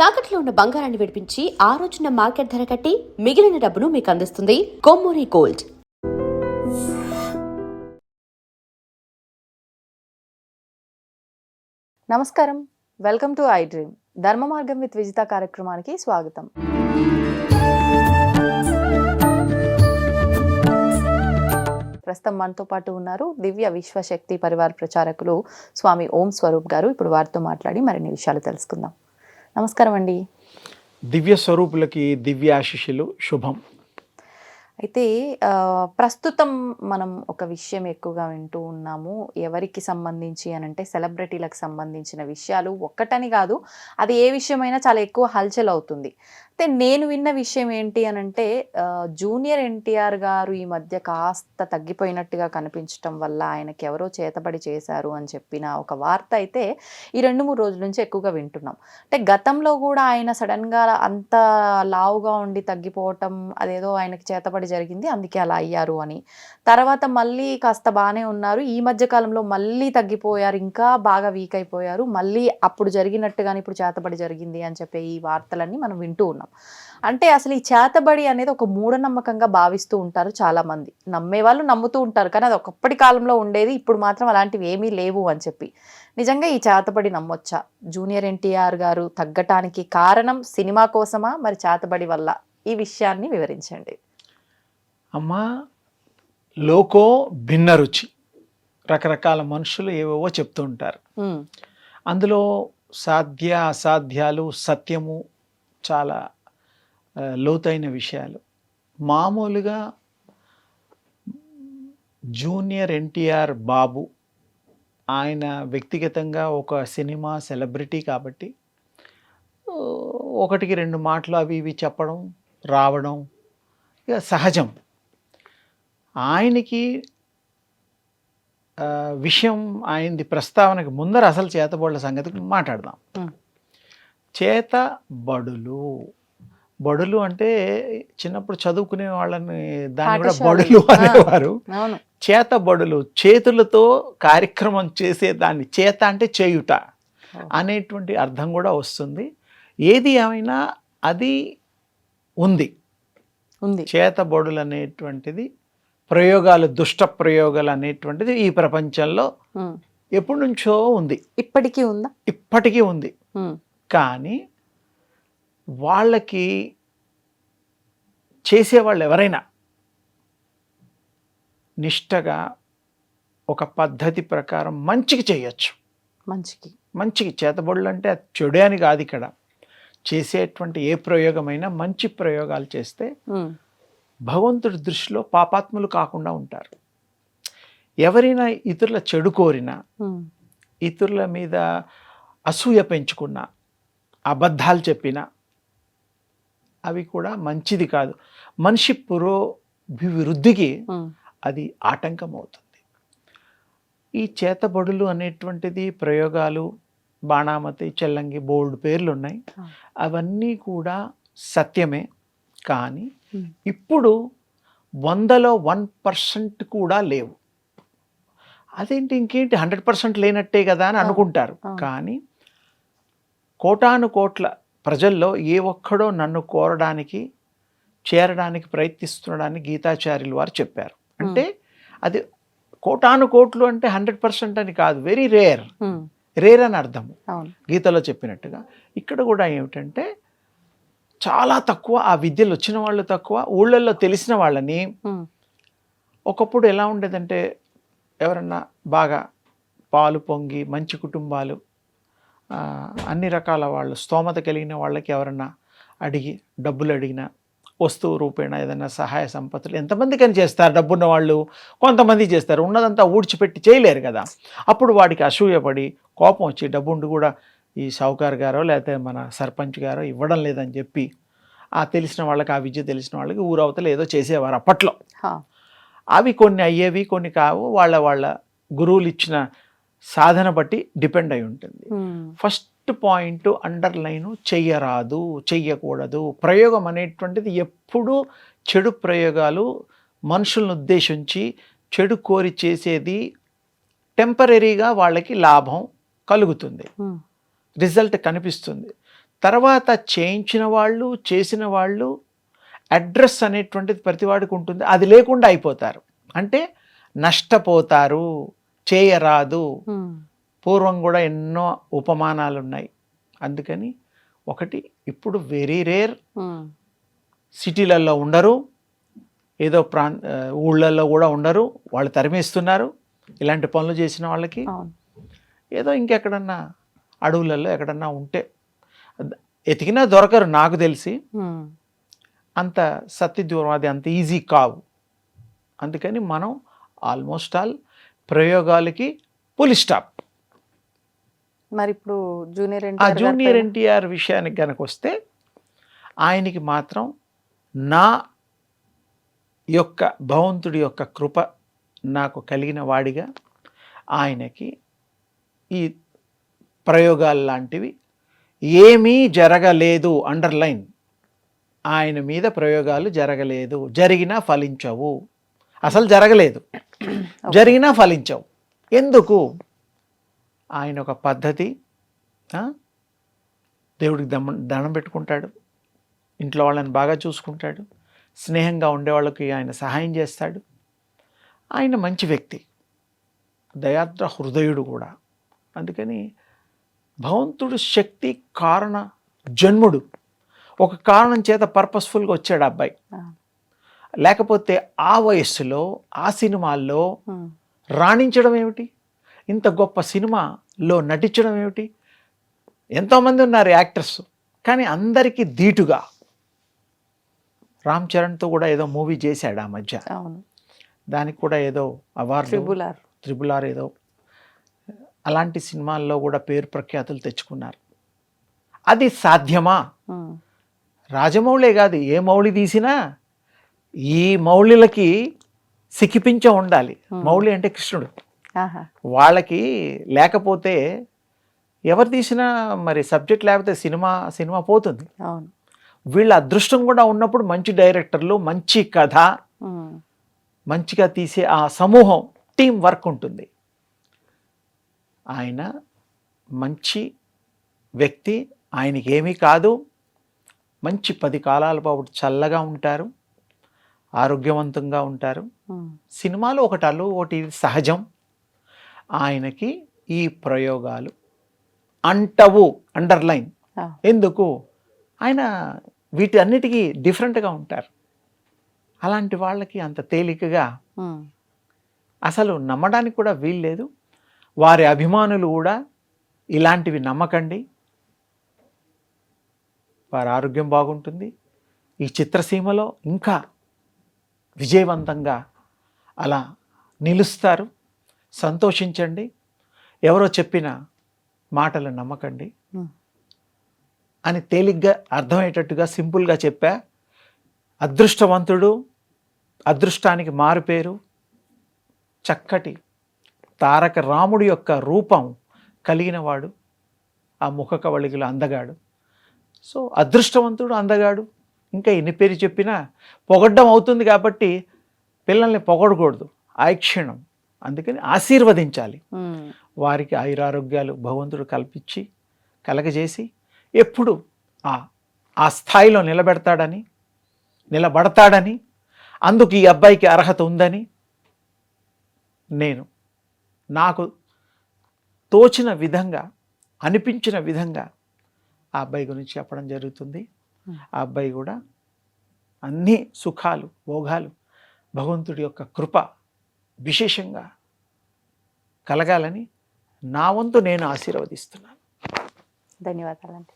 తాకట్లో ఉన్న బంగారాన్ని విడిపించి ఆ రోజున మార్కెట్ ధర కట్టి మిగిలిన డబ్బును మీకు అందిస్తుంది కొమ్మూరి గోల్డ్. నమస్కారం, వెల్కమ్ టు ఐ డ్రీమ్. ధర్మ మార్గం విత్ విజిత కార్యక్రమానికి స్వాగతం. ప్రస్తుతం మనతో పాటు ఉన్నారు దివ్య విశ్వశక్తి పరివార ప్రచారకులు స్వామి ఓం స్వరూప్ గారు. ఇప్పుడు వారితో మాట్లాడి మరిన్ని విషయాలు తెలుసుకుందాం. నమస్కారం అండి. దివ్య స్వరూపులకి దివ్యాశిషులు శుభం. అయితే ప్రస్తుతం మనం ఒక విషయం ఎక్కువగా వింటూ ఉన్నాము. ఎవరికి సంబంధించి అని అంటే సెలబ్రిటీలకు సంబంధించిన విషయాలు ఒక్కటని కాదు, అది ఏ విషయమైనా చాలా ఎక్కువ హల్చల్ అవుతుంది. అయితే నేను విన్న విషయం ఏంటి అని అంటే జూనియర్ ఎన్టీఆర్ గారు ఈ మధ్య కాస్త తగ్గిపోయినట్టుగా కనిపించడం వల్ల ఆయనకి ఎవరో చేతబడి చేశారు అని చెప్పిన ఒక వార్త అయితే ఈ 2-3 రోజుల నుంచి ఎక్కువగా వింటున్నాం. అంటే గతంలో కూడా ఆయన సడన్గా అంత లావుగా ఉండి తగ్గిపోవటం, అదేదో ఆయనకి చేతబడి జరిగింది అందుకే అలా అయ్యారు అని, తర్వాత మళ్ళీ కాస్త బాగానే ఉన్నారు, ఈ మధ్య కాలంలో మళ్ళీ తగ్గిపోయారు, ఇంకా బాగా వీక్ అయిపోయారు, మళ్ళీ అప్పుడు జరిగినట్టుగానే ఇప్పుడు చేతబడి జరిగింది అని చెప్పే ఈ వార్తలన్నీ మనం వింటూ ఉన్నాం. అంటే అసలు ఈ చేతబడి అనేది ఒక మూఢనమ్మకంగా భావిస్తూ ఉంటారు చాలా మంది. నమ్మే వాళ్ళు నమ్ముతూ ఉంటారు, కానీ అది ఒకప్పటి కాలంలో ఉండేది, ఇప్పుడు మాత్రం అలాంటివి ఏమీ లేవు అని చెప్పి. నిజంగా ఈ చేతబడి నమ్మొచ్చా? జూనియర్ ఎన్టీఆర్ గారు తగ్గటానికి కారణం సినిమా కోసమా, మరి చేతబడి వల్ల? ఈ విషయాన్ని వివరించండి. అమ్మా, లోకో భిన్న రుచి. రకరకాల మనుషులు ఏవేవో చెప్తూ ఉంటారు. అందులో సాధ్య అసాధ్యాలు, సత్యము చాలా లోతైన విషయాలు. మామూలుగా జూనియర్ ఎన్టీఆర్ బాబు ఆయన వ్యక్తిగతంగా ఒక సినిమా సెలబ్రిటీ కాబట్టి 1-2 మాటలు అవి ఇవి చెప్పడం రావడం ఇక సహజం. ఆయనకి విషయం ఆయనది ప్రస్తావనకి ముందర అసలు చేతబడుల సంగతి మాట్లాడదాం. బడులు అంటే చిన్నప్పుడు చదువుకునే వాళ్ళని దాన్ని కూడా బడులు అనేవారు. చేతబడులు, చేతులతో కార్యక్రమం చేసే దాన్ని చేత అంటే చేయుట అనేటువంటి అర్థం కూడా వస్తుంది. ఏది ఏమైనా అది ఉంది. చేతబడులు అనేటువంటిది ప్రయోగాలు, దుష్ట ప్రయోగాలు అనేటువంటిది ఈ ప్రపంచంలో ఎప్పటి నుంచో ఉంది. ఇప్పటికీ ఉంది. కానీ వాళ్ళకి చేసేవాళ్ళు ఎవరైనా నిష్టగా ఒక పద్ధతి ప్రకారం మంచికి చేయొచ్చు. మంచికి చేతబడులు అంటే చెడు అని కాదు. ఇక్కడ చేసేటువంటి ఏ ప్రయోగమైనా మంచి ప్రయోగాలు చేస్తే భగవంతుడి దృష్టిలో పాపాత్ములు కాకుండా ఉంటారు. ఎవరైనా ఇతరుల చెడు కోరినా, ఇతరుల మీద అసూయ పెంచుకున్నా, అబద్ధాలు చెప్పినా అవి కూడా మంచిది కాదు. మనిషి పురోభివృద్ధికి అది ఆటంకం అవుతుంది. ఈ చేతబడులు అనేటువంటిది ప్రయోగాలు, బాణామతి, చెల్లంగి, బోల్డ్ పేర్లు ఉన్నాయి. అవన్నీ కూడా సత్యమే. కానీ ఇప్పుడు 100లో 1% కూడా లేవు. అదేంటి, ఇంకేంటి 100% లేనట్టే కదా అని అనుకుంటారు. కానీ కోటాను కోట్ల ప్రజల్లో ఏ ఒక్కడో నన్ను కోరడానికి, చేరడానికి ప్రయత్నిస్తున్నాడని గీతాచార్యులు వారు చెప్పారు. అంటే అది కోటాను కోట్లు అంటే 100% అని కాదు, వెరీ రేర్ అని అర్థము. గీతలో చెప్పినట్టుగా ఇక్కడ కూడా ఏమిటంటే చాలా తక్కువ, ఆ విద్యలు వచ్చిన వాళ్ళు తక్కువ. ఊళ్ళల్లో తెలిసిన వాళ్ళని ఒకప్పుడు ఎలా ఉండేదంటే ఎవరన్నా బాగా పాలు పొంగి మంచి కుటుంబాలు, అన్ని రకాల వాళ్ళు స్తోమత కలిగిన వాళ్ళకి ఎవరన్నా డబ్బులు అడిగినా, వస్తువు రూపేణ ఏదైనా సహాయ సంపత్తులు ఎంతమందికని చేస్తారు. డబ్బున్న వాళ్ళు కొంతమంది చేస్తారు, ఉన్నదంతా ఊడ్చిపెట్టి చేయలేరు కదా. అప్పుడు వాడికి అసూయపడి కోపం వచ్చి డబ్బుండి కూడా ఈ షౌకార్ గారో లేకపోతే మన సర్పంచ్ గారో ఇవ్వడం లేదని చెప్పి ఆ తెలిసిన వాళ్ళకి, ఆ విద్య తెలిసిన వాళ్ళకి ఊరవతలు ఏదో చేసేవారు అప్పట్లో. అవి కొన్ని అయ్యేవి, కొన్ని కావు. వాళ్ళ గురువులు ఇచ్చిన సాధన బట్టి డిపెండ్ అయి ఉంటుంది. ఫస్ట్ పాయింట్ అండర్లైన్ చెయ్యరాదు, చెయ్యకూడదు. ప్రయోగం అనేటువంటిది ఎప్పుడూ చెడు ప్రయోగాలు మనుషులను ఉద్దేశించి చెడు కోరి చేసేది టెంపరీగా వాళ్ళకి లాభం కలుగుతుంది, రిజల్ట్ కనిపిస్తుంది. తర్వాత చేయించిన వాళ్ళు, చేసిన వాళ్ళు అడ్రస్ అనేటువంటిది ప్రతివాడికి ఉంటుంది. అది లేకుండా అయిపోతారు. అంటే నష్టపోతారు, చేయరాదు. పూర్వం కూడా ఎన్నో ఉపమానాలు ఉన్నాయి. అందుకని ఒకటి ఇప్పుడు వెరీ రేర్, సిటీలలో ఉండరు, ఏదో ఊళ్ళల్లో కూడా ఉండరు, వాళ్ళు తరిమేస్తున్నారు ఇలాంటి పనులు చేసిన వాళ్ళకి. ఏదో ఇంకెక్కడన్నా అడవులలో ఎక్కడన్నా ఉంటే ఎతికినా దొరకరు నాకు తెలిసి. అంత సత్యదూరం, అది అంత ఈజీ కావు. అందుకని మనం ఆల్మోస్ట్ ఆల్ ప్రయోగాలకి పులి స్టాప్. మరి ఇప్పుడు జూనియర్ ఎన్టీఆర్ విషయానికి కనుక వస్తే ఆయనకి మాత్రం నా యొక్క భగవంతుడి యొక్క కృప నాకు కలిగిన వాడిగా ఆయనకి ఈ ప్రయోగాలు లాంటివి ఏమీ జరగలేదు. అండర్లైన్, ఆయన మీద ప్రయోగాలు జరగలేదు, జరిగినా ఫలించవు. అసలు జరగలేదు, జరిగినా ఫలించవు. ఎందుకు? ఆయన ఒక పద్ధతి, దేవుడికి దండం పెట్టుకుంటాడు, ఇంట్లో వాళ్ళని బాగా చూసుకుంటాడు, స్నేహంగా ఉండేవాళ్ళకి ఆయన సహాయం చేస్తాడు. ఆయన మంచి వ్యక్తి, దయాద్ర హృదయుడు కూడా. అందుకని భగవంతుడు శక్తి కారణ జన్ముడు. ఒక కారణం చేత పర్పస్ఫుల్గా వచ్చాడు అబ్బాయి. లేకపోతే ఆ వయస్సులో ఆ సినిమాల్లో రాణించడం ఏమిటి, ఇంత గొప్ప సినిమాలో నటించడం ఏమిటి? ఎంతోమంది ఉన్నారు యాక్టర్స్, కానీ అందరికీ ధీటుగా. రామ్ చరణ్తో కూడా ఏదో మూవీ చేశాడు ఆ మధ్య, దానికి కూడా ఏదో అవార్డు, త్రిబుల్ ఆర్ ఏదో, అలాంటి సినిమాల్లో కూడా పేరు ప్రఖ్యాతులు తెచ్చుకున్నారు. అది సాధ్యమా? రాజమౌళే కాదు, ఏ మౌళి తీసినా ఈ మౌళిలకి సిక్కిపించ ఉండాలి. మౌళి అంటే కృష్ణుడు, వాళ్ళకి లేకపోతే ఎవరు తీసినా మరి సబ్జెక్ట్ లేకపోతే సినిమా పోతుంది. వీళ్ళ అదృష్టం కూడా ఉన్నప్పుడు మంచి డైరెక్టర్లు, మంచి కథ, మంచిగా తీసే ఆ సమూహం, టీం వర్క్ ఉంటుంది. ఆయన మంచి వ్యక్తి, ఆయనకి ఏమీ కాదు. మంచి 10 కాలాల పాటు చల్లగా ఉంటారు, ఆరోగ్యవంతంగా ఉంటారు. సినిమాలు ఒకటి సహజం. ఆయనకి ఈ ప్రయోగాలు అంటవు, అండర్లైన్. ఎందుకు? ఆయన వీటి అన్నిటికీ డిఫరెంట్గా ఉంటారు. అలాంటి వాళ్ళకి అంత తేలికగా అసలు నమ్మడానికి కూడా వీల్లేదు. వారి అభిమానులు కూడా ఇలాంటివి నమ్మకండి, వారి ఆరోగ్యం బాగుంటుంది. ఈ చిత్రసీమలో ఇంకా విజయవంతంగా అలా నిలుస్తారు. సంతోషించండి. ఎవరో చెప్పిన మాటలు నమ్మకండి అని తేలిగ్గా అర్థమయ్యేటట్టుగా సింపుల్గా చెప్పా. అదృష్టవంతుడు, అదృష్టానికి మారుపేరు, చక్కటి తారక రాముడి యొక్క రూపం కలిగిన వాడు, ఆ ముఖ కవళికలు అందగాడు. సో అదృష్టవంతుడు, అందగాడు, ఇంకా ఎన్ని పేరు చెప్పినా పొగడ్డం అవుతుంది. కాబట్టి పిల్లల్ని పొగడకూడదు, ఆయుక్షణం. అందుకని ఆశీర్వదించాలి. వారికి ఆయురారోగ్యాలు భగవంతుడు కల్పించి కలగజేసి ఎప్పుడు ఆ స్థాయిలో నిలబడతాడని, అందుకు ఈ అబ్బాయికి అర్హత ఉందని నేను నాకు తోచిన విధంగా, అనిపించిన విధంగా ఆ అబ్బాయి గురించి చెప్పడం జరుగుతుంది. ఆ అబ్బాయి కూడా అన్ని సుఖాలు, భోగాలు, భగవంతుడి యొక్క కృప విశేషంగా కలగాలని నా వంతు నేను ఆశీర్వదిస్తున్నాను. ధన్యవాదాలండి.